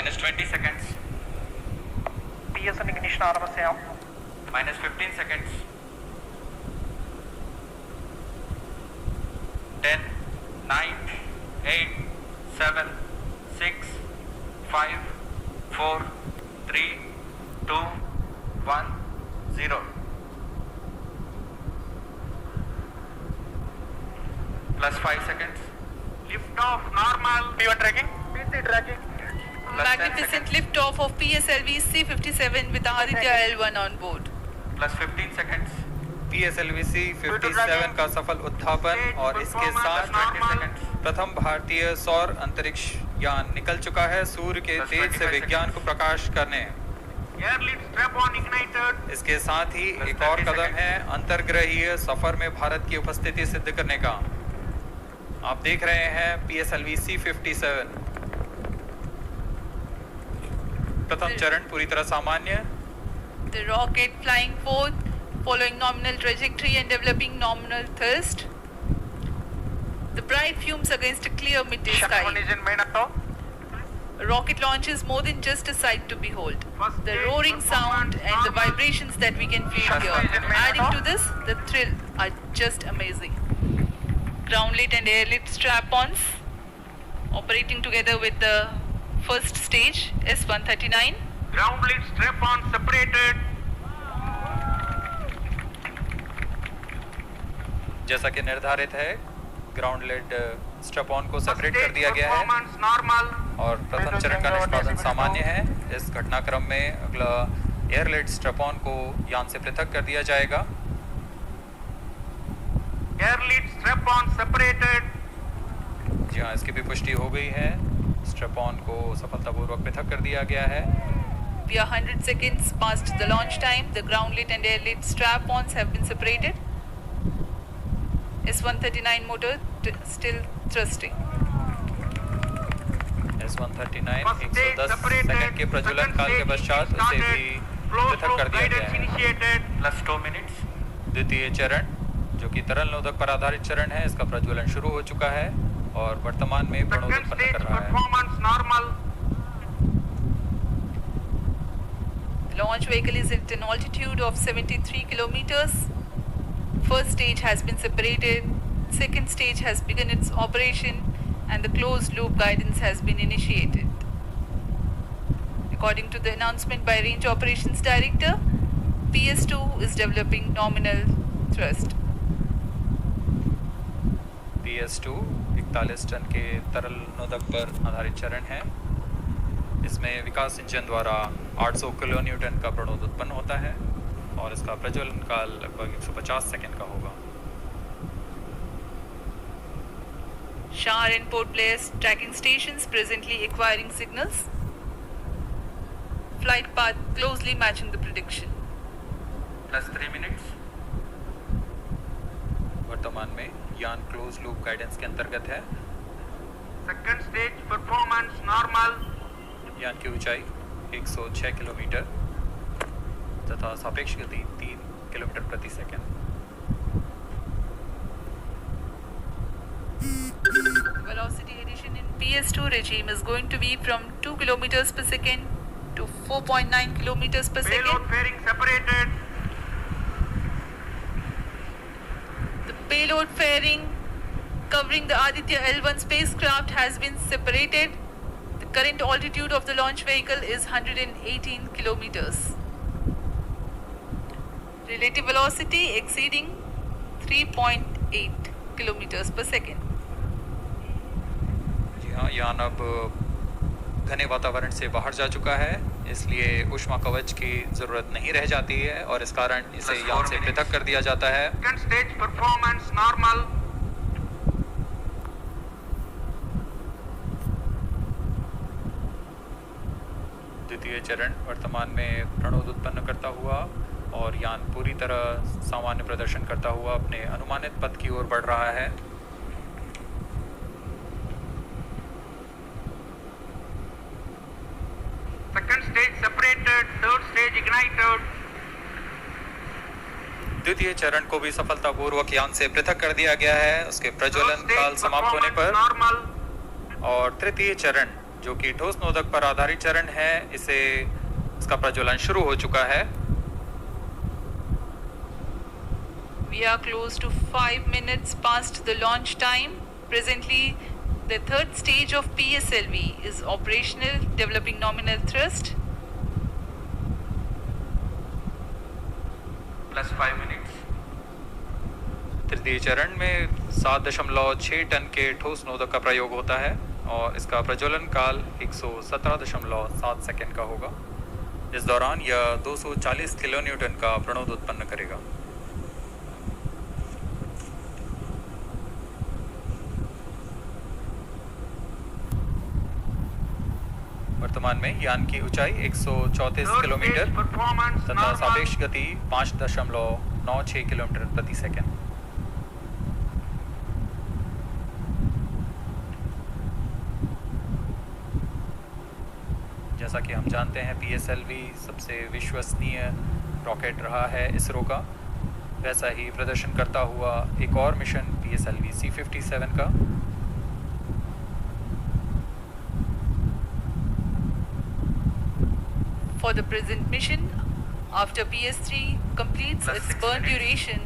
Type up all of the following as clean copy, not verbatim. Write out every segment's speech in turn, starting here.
-20 seconds. PSM ignition आरंभ -15 seconds. 10, 9, 8, 7, 6, 5, 4, 3, 2, 1, 0. +5 seconds. Lift off normal. P1 tracking. PC tracking. Magnificent lift off of PSLV C57 with Aditya L1 on board. +15 seconds. PSLV C57 का सफल उत्थापन और इसके साथ प्रथम भारतीय सौर अंतरिक्ष यान निकल चुका है सूर्य के तेज से विज्ञान को प्रकाश करने। इसके साथ ही एक और कदम है अंतर्ग्रहीय सफर में भारत की उपस्थिति सिद्ध करने का। आप देख रहे हैं PSLV C57 प्रथम चरण पूरी तरह सामान्य। The rocket flying forth, following nominal trajectory and developing nominal thrust. The bright fumes against a clear midday sky. Rocket launch is more than just a sight to behold. The roaring sound and the vibrations that we can feel here. Adding to this, the thrill are just amazing. Ground-lit and air-lit strap-ons operating together with the first stage S139. Ground-lit strap-on separated. जैसा कि निर्धारित है ground lead strap on को separate कर दिया गया है और प्रथम चरण का निष्पादन सामान्य है। इस घटनाक्रम में अगला एयर लेड स्ट्रैप ऑन को यान से पृथक कर दिया जाएगा। एयर लेड स्ट्रैप ऑन सेपरेटेड। जी हाँ, इसकी भी पुष्टि हो गई है। स्ट्रैप ऑन को सफलतापूर्वक पृथक कर दिया गया है। We are 100 seconds past the launch time. The ground-lit and air-lit strap-ons have been separated. S139 motor still thrusting. S139 110 second के प्रज्वलन काल के पश्चात उसे भी पृथक कर दिया गया है। +2 minutes. द्वितीय चरण जो कि तरल नोदक पर आधारित चरण है, इसका प्रज्वलन शुरू हो चुका है और वर्तमान में प्रणोद उत्पन्न कर रहा है। The launch vehicle is at an altitude of 73 kilometers. First stage has been separated, second stage has begun its operation, and the closed loop guidance has been initiated. According to the announcement by Range Operations Director, PS2 is developing nominal thrust. PS2 41 ton के तरल नोदक पर आधारित चरण है। इसमें विकास engine द्वारा 800 kilo Newton का प्रणोद उत्पन्न होता है और इसका प्रज्वलन काल लगभग 150 सेकंड का होगा। Shar and Port Blair tracking stations presently acquiring signals. Flight path closely matching the prediction. +3 minutes. वर्तमान में यान क्लोज लूप गाइडेंस के अंतर्गत है। Second stage performance normal. यान की ऊंचाई 106 किलोमीटर तथा सापेक्ष गति 3 किलोमीटर प्रति second. Velocity addition in PS2 regime is going to be from 2 kilometers per second to 4.9 kilometers per Payload second. fairing separated. The payload fairing covering the Aditya L1 spacecraft has been separated. The current altitude of the launch vehicle is 118 kilometers. Relative velocity exceeding 3.8 kilometers per second. जी हाँ, यान अब घने वातावरण से बाहर जा चुका है, इसलिए ऊष्मा कवच की जरूरत नहीं रह जाती है और इस कारण इसे यान से पृथक कर दिया जाता है। Second stage performance normal. द्वितीय चरण वर्तमान में प्रणोद उत्पन्न करता हुआ और यान पूरी तरह सामान्य प्रदर्शन करता हुआ अपने अनुमानित पथ की ओर बढ़ रहा है। Second stage separated, third stage ignited. द्वितीय चरण को भी सफलतापूर्वक यान से पृथक कर दिया गया है उसके प्रज्वलन काल समाप्त होने पर। और तृतीय चरण जो कि ठोस नोदक पर आधारित चरण है, इसका प्रज्वलन शुरू हो चुका है। We are close to 5 minutes past the launch time. Presently, the third stage of PSLV is operational, developing nominal thrust. Plus 5 minutes. तृतीय चरण में 7.6 टन के ठोस नोदक का प्रयोग होता है और इसका प्रज्वलन काल 117.7 सेकेंड का होगा, इस दौरान यह 240 किलोन्यूटन का प्रणोद उत्पन्न करेगा। वर्तमान में यान की ऊंचाई 134 किलोमीटर तथा सापेक्ष गति 5.96 किलोमीटर प्रति सेकंड। जैसा कि हम जानते हैं, PSLV सबसे विश्वसनीय रॉकेट रहा है इसरो का। वैसा ही प्रदर्शन करता हुआ एक और मिशन PSLV C-57 का। For the present mission, after PS3 completes its burn duration,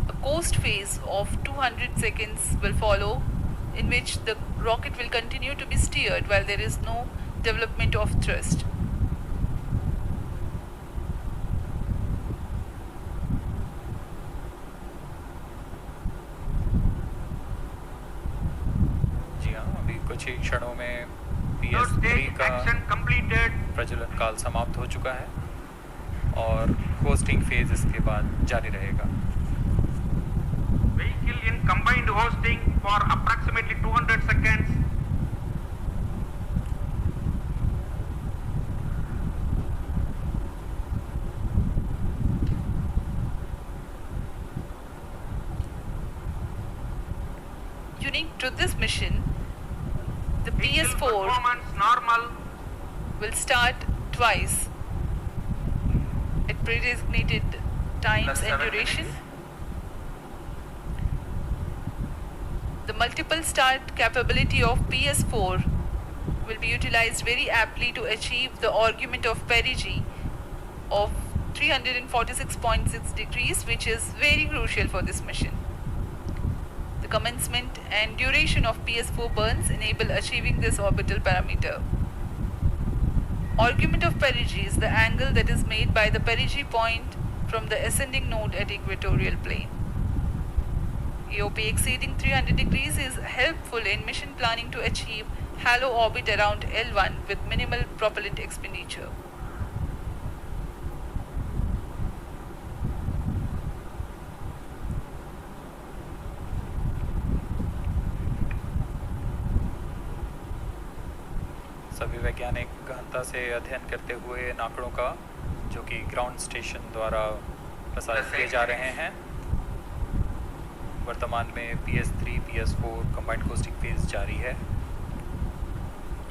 a coast phase of 200 seconds will follow, in which the rocket will continue to be steered while there is no development of thrust. जी हाँ, अभी कुछ ही क्षणों में PS3 का प्रज्वलन काल समाप्त हो चुका है और होस्टिंग फेज इसके बाद जारी रहेगा। Vehicle in combined hosting for approximately 200 seconds. Unique to this mission, the Vehicle PS4 performance normal. will start twice at pre-designated times Plus and 7 duration. minutes. The multiple start capability of PS4 will be utilized very aptly to achieve the argument of perigee of 346.6 degrees, which is very crucial for this mission. The commencement and duration of PS4 burns enable achieving this orbital parameter. Argument of perigee is the angle that is made by the perigee point from the ascending node at equatorial plane. AOP exceeding 300 degrees is helpful in mission planning to achieve halo orbit around L1 with minimal propellant expenditure. सभी वैज्ञानिक गहनता से अध्ययन करते हुए इन आंकड़ों का, जो कि ग्राउंड स्टेशन द्वारा प्रसारित किए जा रहे हैं। वर्तमान में PS3 PS4 combined costing phase जारी है।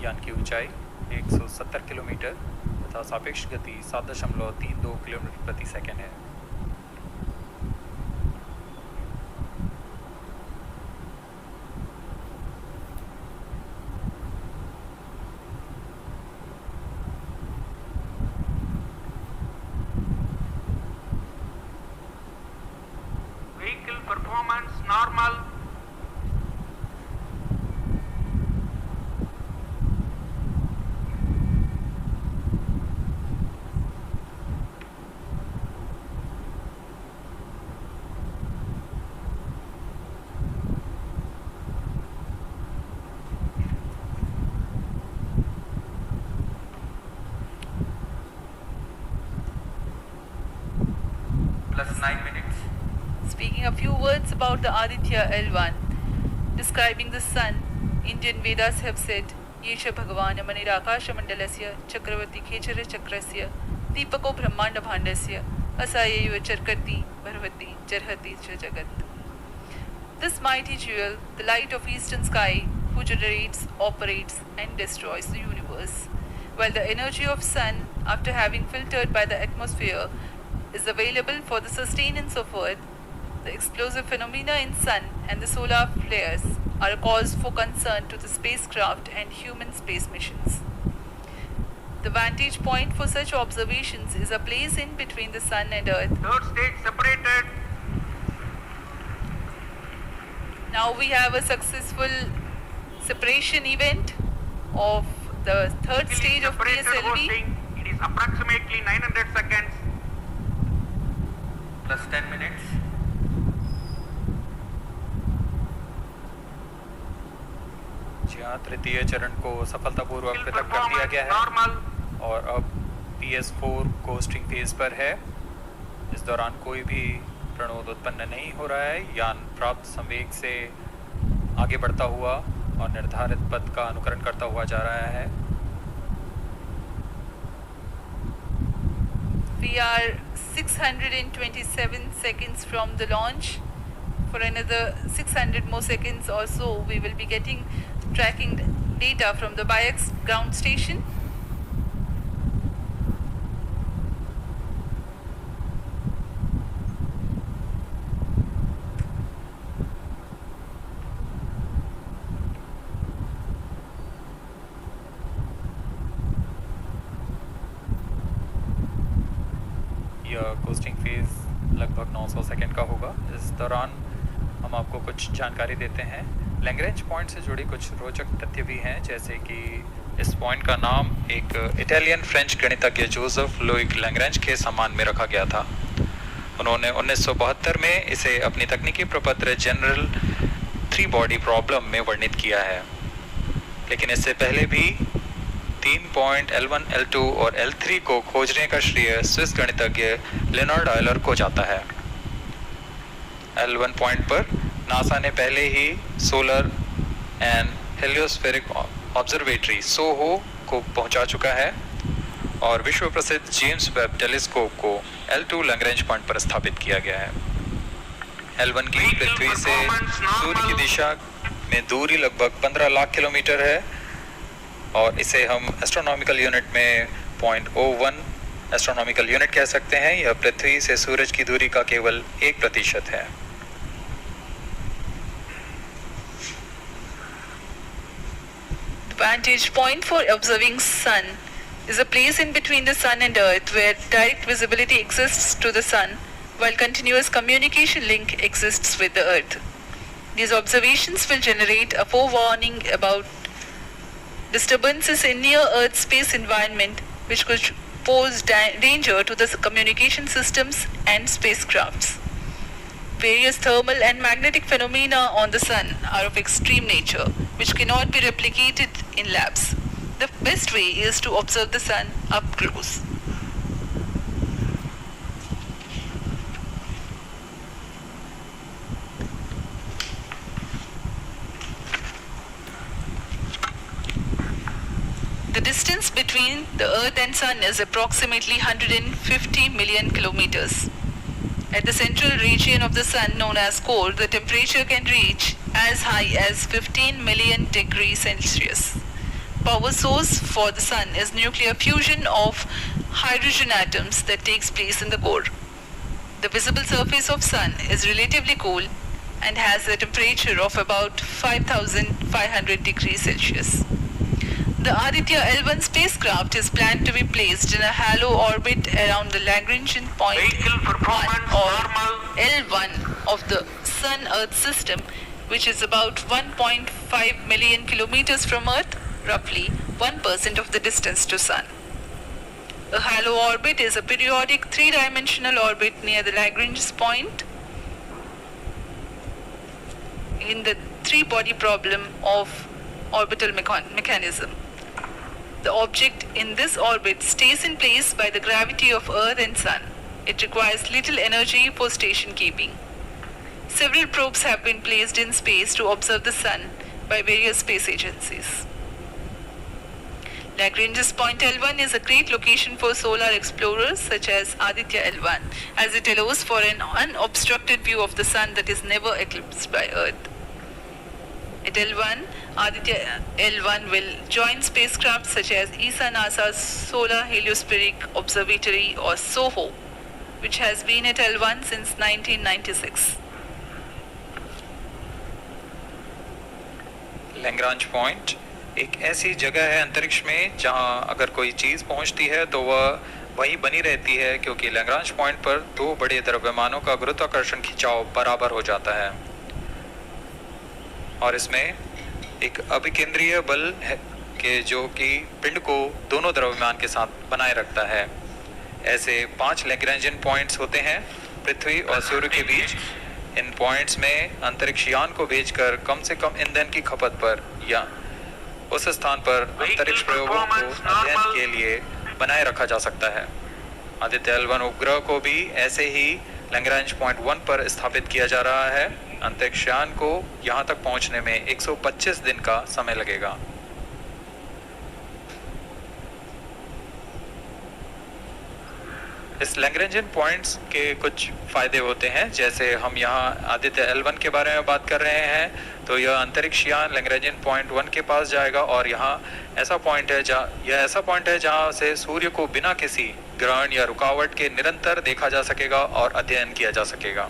यान की ऊंचाई 170 किलोमीटर तथा सापेक्ष गति 7.32 किलोमीटर प्रति सेकंड है। Vehicle performance normal. Plus 9 minutes. Speaking a few words about the Aditya L1, describing the sun, Indian Vedas have said, Yesha Bhagavan Manirakash Mandalasya Chakravarti Khechara Chakrasya Deepako Brahmanda Bhandasya Asayayuva Charkati Bharvati Jarhati Jagat. This mighty jewel, the light of eastern sky, who generates, operates and destroys the universe, while the energy of sun, after having filtered by the atmosphere, is available for the sustenance of earth, The explosive phenomena in sun and the solar flares are a cause for concern to the spacecraft and human space missions. The vantage point for such observations is a place in between the sun and Earth. Third stage separated. Now we have a successful separation event of the third stage of Separated PSLV. hosting. It is approximately 900 seconds. plus 10 minutes. जी हाँ, तृतीय चरण को सफलतापूर्वक Still पृथक कर दिया performance गया है normal. और अब PS4 कोस्टिंग फेज पर है। इस दौरान कोई भी प्रणोद उत्पन्न नहीं हो रहा है। यान प्राप्त संवेग से आगे बढ़ता हुआ और निर्धारित पथ का अनुकरण करता हुआ जा रहा है। We are 627 seconds from the launch. For another 600 more seconds or so, we will be tracking data from the BIAX ground station. यह कोस्टिंग फेज लगभग 900 सेकंड का होगा। इस दौरान हम आपको कुछ जानकारी देते हैं। लैग्रेंज पॉइंट से जुड़ी कुछ रोचक तथ्य भी हैं, जैसे कि इस पॉइंट का नाम एक इटालियन फ्रेंच गणितज्ञ जोसेफ लुइग लैग्रेंज के सम्मान में रखा गया था। उन्होंने 1972 में इसे अपनी तकनीकी प्रपत्र जनरल 3 बॉडी प्रॉब्लम में वर्णित किया है, लेकिन इससे पहले भी 3 पॉइंट L1, L2 और L3 को खोजने का श्रेय स्विस गणितज्ञ लियोनार्ड ऑयलर को जाता है। L1 पॉइंट पर नासा ने पहले ही सोलर एंड हेलियोस्फेरिक ऑब्जर्वेटरी सोहो को पहुंचा चुका है और विश्व प्रसिद्ध जेम्स वेब टेलीस्कोप को L2 लैग्रेंज पॉइंट पर स्थापित किया गया है। L1 की पृथ्वी से सूर्य की दिशा में दूरी लगभग 15 लाख किलोमीटर है और इसे हम एस्ट्रोनॉमिकल यूनिट में 0.01 एस्ट्रोनॉमिकल यूनिट कह सकते हैं। यह पृथ्वी से सूरज की दूरी का केवल 1% है। Vantage point for observing sun is a place in between the sun and earth where direct visibility exists to the sun while continuous communication link exists with the earth. These observations will generate a forewarning about disturbances in near earth space environment which could pose danger to the communication systems and spacecrafts. Various thermal and magnetic phenomena on the sun are of extreme nature, which cannot be replicated in labs. The best way is to observe the sun up close. The distance between the Earth and Sun is approximately 150 million kilometers. At the central region of the Sun, known as core, the temperature can reach as high as 15 million degrees Celsius. Power source for the Sun is nuclear fusion of hydrogen atoms that takes place in the core. The visible surface of Sun is relatively cool and has a temperature of about 5,500 degrees Celsius. The Aditya L1 spacecraft is planned to be placed in a halo orbit around the Lagrangian point Vehicle performance 1 or normal. L1 of the Sun-Earth system, which is about 1.5 million kilometers from Earth, roughly 1% of the distance to Sun. A halo orbit is a periodic three-dimensional orbit near the Lagrange point in the three-body problem of orbital mechanism. The object in this orbit stays in place by the gravity of Earth and Sun. It requires little energy for station keeping. Several probes have been placed in space to observe the Sun by various space agencies. Lagrange's point L1 is a great location for solar explorers such as Aditya L1, as it allows for an unobstructed view of the Sun that is never eclipsed by Earth. At L1, Aditya L1 will join spacecraft such as ESA-NASA's Solar Heliospheric Observatory or SOHO, which has been at L1 since 1996. Lagrange point एक ऐसी जगह है अंतरिक्ष में जहां अगर कोई चीज़ पहुंचती है तो वह वहीं बनी रहती है, क्योंकि लैग्रांज पॉइंट पर दो बड़े द्रव्यमानों का गुरुत्वाकर्षण खिंचाव बराबर हो जाता है और इसमें एक अभिकेंद्रीय बल है कि जो कि पिंड को दोनों द्रव्यमान के साथ बनाए रखता है। ऐसे 5 लैग्रांजियन पॉइंट्स होते हैं पृथ्वी और सूर्य के बीच। इन पॉइंट्स में अंतरिक्ष यान को भेजकर कम से कम ईंधन की खपत पर या उस स्थान पर अंतरिक्ष प्रयोगों को अध्ययन के लिए बनाए रखा जा सकता है। आदित्य L1 उपग्रह को भी ऐसे ही लैग्रांज पॉइंट 1 पर स्थापित किया जा रहा है। अंतरिक्ष यान को यहां तक पहुंचने में 125 दिन का समय लगेगा। इस लैग्रांजियन पॉइंट्स के कुछ फायदे होते हैं, जैसे हम यहाँ आदित्य L1 के बारे में बात कर रहे हैं तो यह अंतरिक्ष यान लैग्रांजियन पॉइंट 1 के पास जाएगा और यहाँ ऐसा पॉइंट है जहाँ से सूर्य को बिना किसी ग्रहण या रुकावट के निरंतर देखा जा सकेगा और अध्ययन किया जा सकेगा।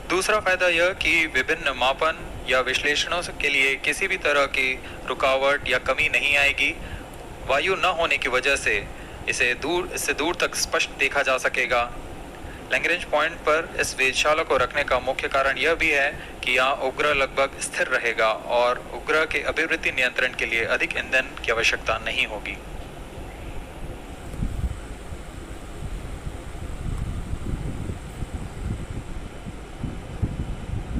दूसरा फायदा यह कि विभिन्न मापन या विश्लेषणों के लिए किसी भी तरह की रुकावट या कमी नहीं आएगी। वायु न होने की वजह से इससे दूर तक स्पष्ट देखा जा सकेगा। लैग्रांज पॉइंट पर इस वेधशाला को रखने का मुख्य कारण यह भी है कि यहाँ उपग्रह लगभग स्थिर रहेगा और उपग्रह के अभिवृद्धि नियंत्रण के लिए अधिक ईंधन की आवश्यकता नहीं होगी।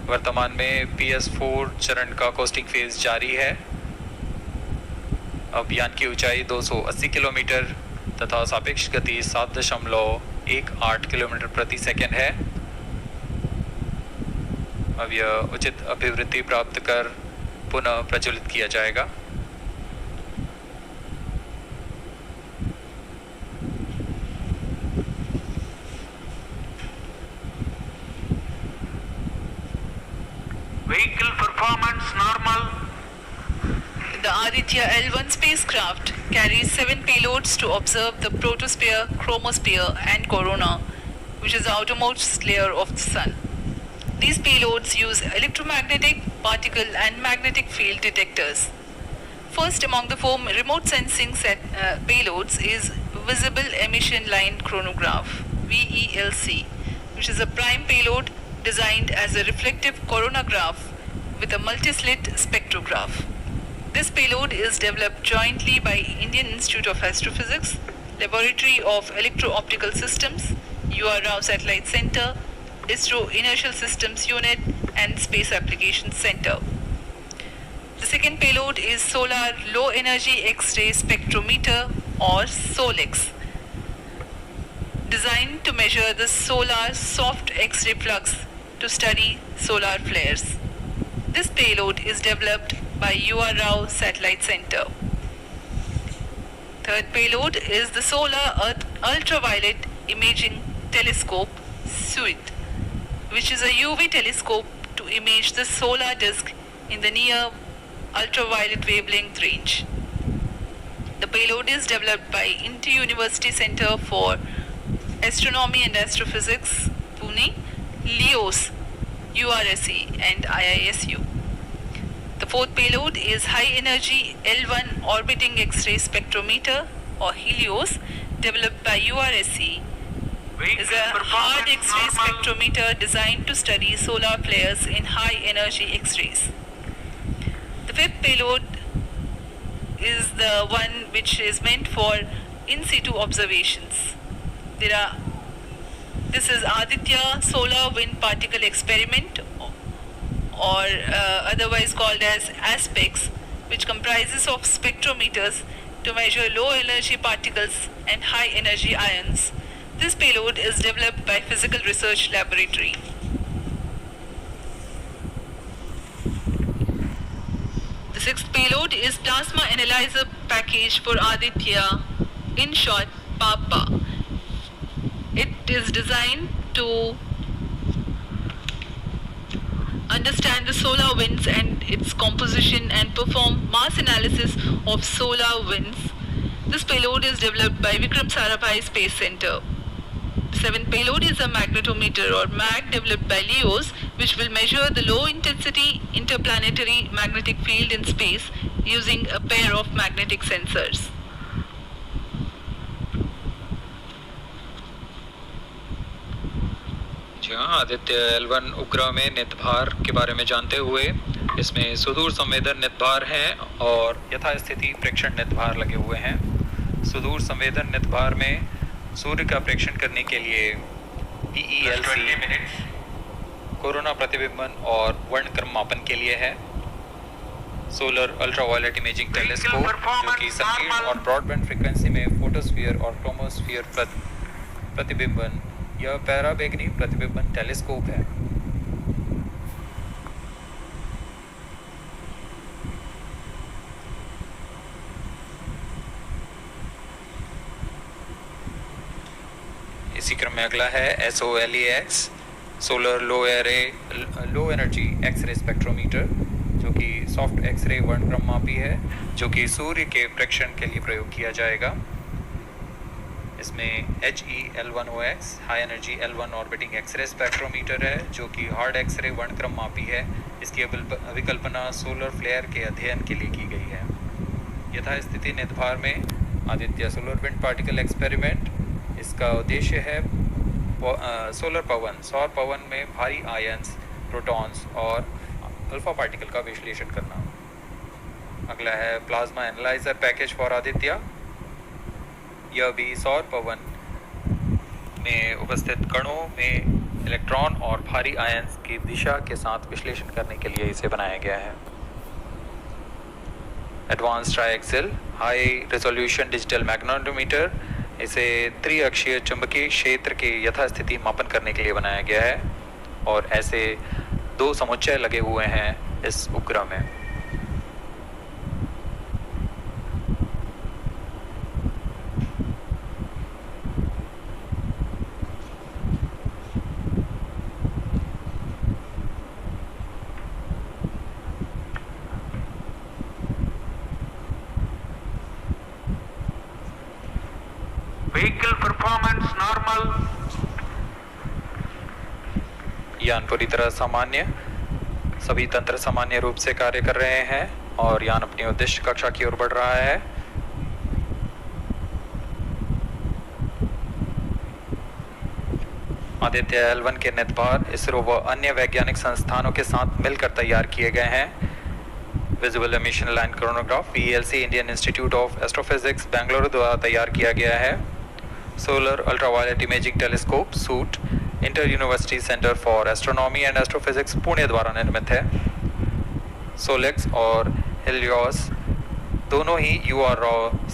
वर्तमान में PS4 चरण का कोस्टिंग फेज जारी है। अब यान की ऊंचाई 280 किलोमीटर तथा सापेक्ष गति 7.18 किलोमीटर प्रति सेकंड है। अब यह उचित अभिवृद्धि प्राप्त कर पुनः प्रज्वलित किया जाएगा। Vehicle performance normal. The Aditya L1 spacecraft carries 7 payloads to observe the protosphere, chromosphere and corona, which is the outermost layer of the sun. These payloads use electromagnetic, particle and magnetic field detectors. First among the 4 remote sensing payloads is Visible Emission Line Chronograph, VELC, which is a prime payload designed as a reflective coronagraph with a multi-slit spectrograph. This payload is developed jointly by Indian Institute of Astrophysics, Laboratory of Electro-Optical Systems, UR Rao Satellite Center, ISRO Inertial Systems Unit and Space Applications Center. The second payload is Solar Low Energy X-ray Spectrometer or SOLEX, designed to measure the solar soft X-ray flux to study solar flares. This payload is developed by UR Rao Satellite Center. Third payload is the Solar Earth Ultraviolet Imaging Telescope SUIT, which is a UV telescope to image the solar disk in the near ultraviolet wavelength range. The payload is developed by Inter-University Center for Astronomy and Astrophysics, Pune, LEOS, URSE and IISU. The fourth payload is High Energy L1 Orbiting X-ray Spectrometer or HELIOS, developed by URSE. Is a hard X-ray spectrometer designed to study solar flares in high energy X-rays. The fifth payload is the one which is meant for in situ observations. This is Aditya Solar Wind Particle Experiment, or otherwise called as ASPEX, which comprises of spectrometers to measure low energy particles and high energy ions. This payload is developed by Physical Research Laboratory. The sixth payload is Plasma Analyzer Package for Aditya, in short PAPA. It is designed to understand the solar winds and its composition and perform mass analysis of solar winds. This payload is developed by Vikram Sarabhai Space Center. The 7 payload is a magnetometer or mag developed by LEOs, which will measure the low intensity interplanetary magnetic field in space using a pair of magnetic sensors. जी हाँ, Aditya L1 उपग्रह में नित भार के बारे में जानते हुए इसमें सुदूर संवेदन नित भार हैं और यथास्थिति प्रेक्षण नित भार लगे हुए हैं। सुदूर संवेदन नित भार में सूर्य का प्रेक्षण करने के लिए PELC 20 minutes. कोरोना प्रतिबिंबन और वर्णक्रम मापन के लिए है। सोलर अल्ट्रावायलेट इमेजिंग टेलीस्कोप जो कि संकीर्ण और ब्रॉडबैंड फ्रीक्वेंसी में फोटोस्फीयर और क्रोमोस्फीयर प्रतिबिंबन यह पैराबैंगनी प्रतिबिंबन टेलीस्कोप है। इसी क्रम में अगला है SOLEX solar low energy x-ray spectrometer जो कि सॉफ्ट एक्सरे वर्णक्रम मापी है जो कि सूर्य के प्रेक्षण के लिए प्रयोग किया जाएगा। इसमें HEL1OX high energy L1 orbiting x-ray spectrometer है जो कि हार्ड एक्सरे वर्णक्रम मापी है। इसकी अभिकल्पना सोलर फ्लेयर के अध्ययन के लिए की गई है। यथास्थिति नितभार में Aditya solar wind particle experiment, इसका उद्देश्य है सौर पवन में भारी आयंस, प्रोटॉन्स और अल्फा पार्टिकल का विश्लेषण करना। अगला है plasma analyser package for Aditya. यह भी सौर पवन में उपस्थित कणों में इलेक्ट्रॉन और भारी आयंस की दिशा के साथ विश्लेषण करने के लिए इसे बनाया गया है। Advance triaxial high resolution digital magnetometer, इसे त्रिअक्षीय चुंबकीय क्षेत्र के यथास्थिति मापन करने के लिए बनाया गया है और ऐसे 2 समुच्चय लगे हुए हैं इस उपग्रह में। Vehicle performance normal. यान पूरी तरह सामान्य, सभी तंत्र सामान्य रूप से कार्य कर रहे हैं और यान अपनी उद्दिष्ट कक्षा की ओर बढ़ रहा है। आदित्य L1 के नितभार इसरो व अन्य वैज्ञानिक संस्थानों के साथ मिलकर तैयार किए गए हैं। Visual emission line chronograph PELC Indian institute of astrophysics Bengaluru द्वारा तैयार किया गया है। Solar ultraviolet imaging telescope suit inter university centre for astronomy and astrophysics Pune द्वारा निर्मित है। सोलेक्स और हेलियोस दोनों ही UR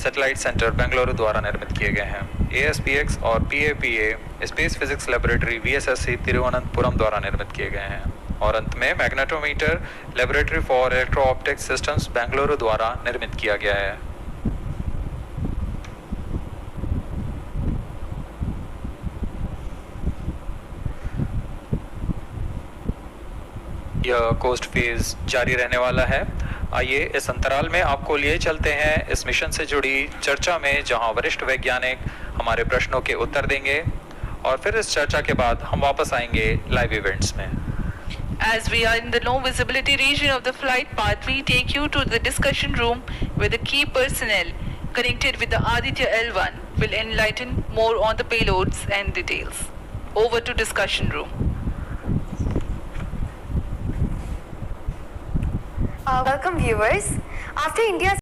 सैटेलाइट सेंटर बेंगलुरु द्वारा निर्मित किए गए हैं। ASPX और PAPA space physics laboratory VSSC Thiruvananthapuram द्वारा निर्मित किए गए हैं। और अंत में magnetometer laboratory for electro optic systems Bengaluru द्वारा निर्मित किया गया है। यह कोस्ट फेज जारी रहने वाला है। आइए इस अंतराल में आपको लिए चलते हैं इस मिशन से जुड़ी चर्चा में, जहां वरिष्ठ वैज्ञानिक हमारे प्रश्नों के उत्तर देंगे और फिर इस चर्चा के बाद हम वापस आएंगे लाइव इवेंट्स में। As we are in the low visibility region of the flight path, we take you to the discussion room where the key personnel connected with the Aditya L1 will enlighten more on the payloads and details. Over to discussion room. Welcome viewers. After India's